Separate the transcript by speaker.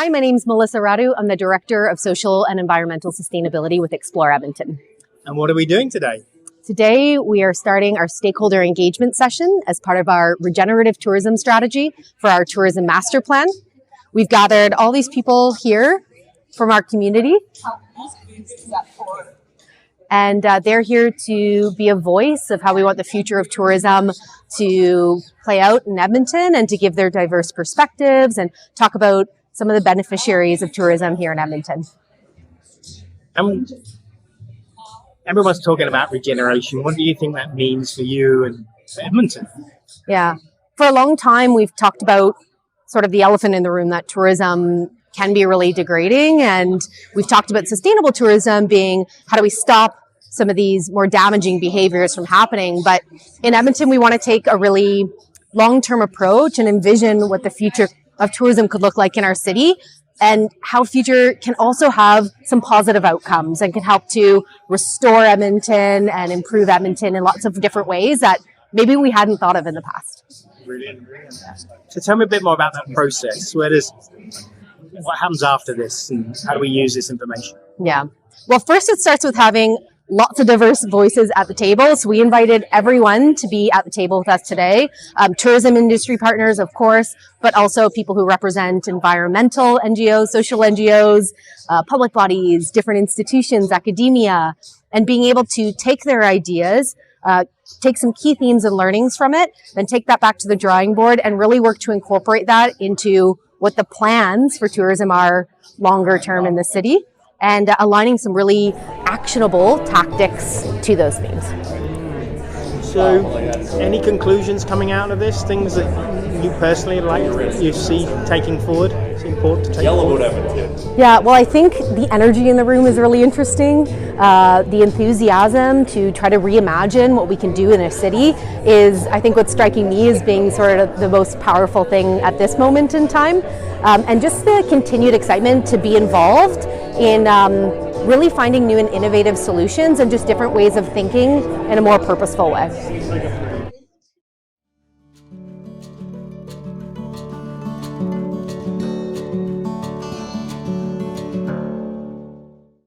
Speaker 1: Hi, my name is Melissa Radu. I'm the Director of Social and Environmental Sustainability with Explore Edmonton.
Speaker 2: And what are we doing today?
Speaker 1: Today, we are starting our stakeholder engagement session as part of our regenerative tourism strategy for our tourism master plan. We've gathered all these people here from our community. And they're here to be a voice of how we want the future of tourism to play out in Edmonton and to give their diverse perspectives and talk about some of the beneficiaries of tourism here in Edmonton.
Speaker 2: Everyone's talking about regeneration. What do you think that means for you and for Edmonton?
Speaker 1: Yeah. For a long time, we've talked about sort of the elephant in the room, that tourism can be really degrading. And we've talked about sustainable tourism being, how do we stop some of these more damaging behaviors from happening? But in Edmonton, we want to take a really long-term approach and envision what the future of tourism could look like in our city, and how future can also have some positive outcomes and can help to restore Edmonton and improve Edmonton in lots of different ways that maybe we hadn't thought of in the past.
Speaker 2: Brilliant. So tell me a bit more about that process. What happens after this, and how do we use this information?
Speaker 1: Yeah. Well, first it starts with having lots of diverse voices at the table. So we invited everyone to be at the table with us today. Tourism industry partners, of course, but also people who represent environmental NGOs, social NGOs, public bodies, different institutions, academia, and being able to take their ideas, take some key themes and learnings from it, then take that back to the drawing board and really work to incorporate that into what the plans for tourism are longer term in the city, and aligning some really actionable tactics to those themes.
Speaker 2: So, any conclusions coming out of this? Things that you personally you see taking forward? It's important to take forward.
Speaker 1: Yeah, well, I think the energy in the room is really interesting. The enthusiasm to try to reimagine what we can do in a city is, I think, what's striking me as being sort of the most powerful thing at this moment in time. And just the continued excitement to be involved in really finding new and innovative solutions and just different ways of thinking in a more purposeful way.